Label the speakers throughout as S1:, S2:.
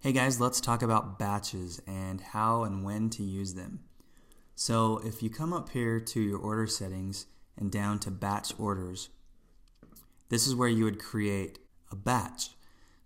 S1: Hey guys, let's talk about batches and how and when to use them. So if you come up here to your order settings and down to batch orders, this is where you would create a batch.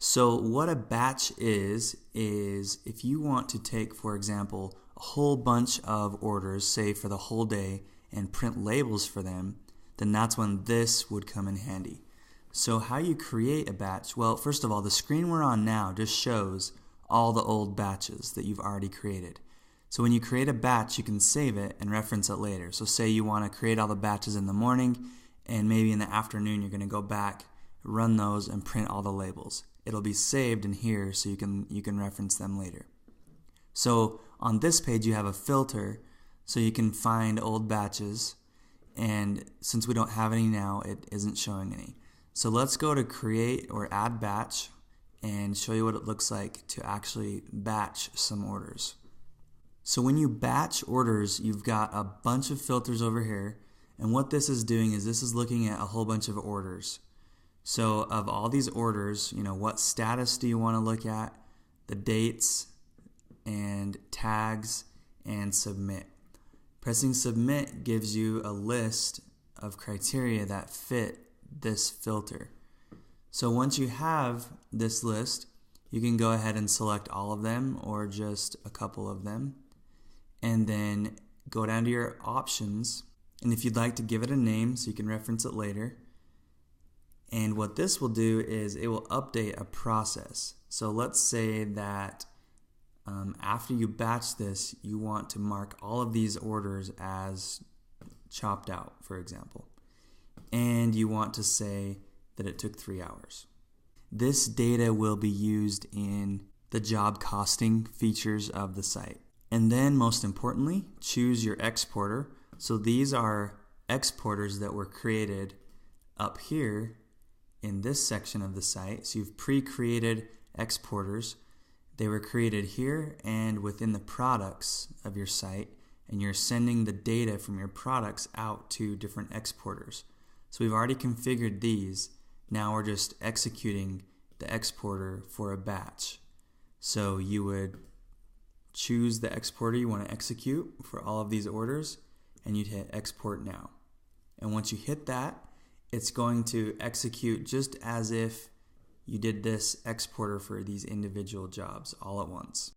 S1: So what a batch is if you want to take, for example, a whole bunch of orders, say for the whole day, and print labels for them, then that's when this would come in handy. So how you create a batch? Well, first of all, the screen we're on now just shows all the old batches that you've already created. So when you create a batch, you can save it and reference it later. So say you want to create all the batches in the morning, and maybe in the afternoon you're going to go back, run those, and print all the labels. It'll be saved in here so you can reference them later. So on this page you have a filter so you can find old batches, and since we don't have any now, it isn't showing any. So let's go to create or add batch and show you what it looks like to actually batch some orders. So when you batch orders, you've got a bunch of filters over here, and what this is doing is this is looking at a whole bunch of orders. So of all these orders, what status do you want to look at, the dates, and tags, and submit. Pressing submit gives you a list of criteria that fit this filter. So once you have this list, you can go ahead and select all of them or just a couple of them, and then go down to your options, and if you'd like to give it a name so you can reference it later. And what this will do is it will update a process. So let's say that after you batch this, you want to mark all of these orders as chopped out, for example, and you want to say that it took 3 hours. This data will be used in the job costing features of the site. And then most importantly, choose your exporter. So these are exporters that were created up here in this section of the site. So you've pre-created exporters. They were created here and within the products of your site, and you're sending the data from your products out to different exporters. So we've already configured these. Now we're just executing the exporter for a batch. So you would choose the exporter you want to execute for all of these orders, and you'd hit export now. And once you hit that, it's going to execute just as if you did this exporter for these individual jobs all at once.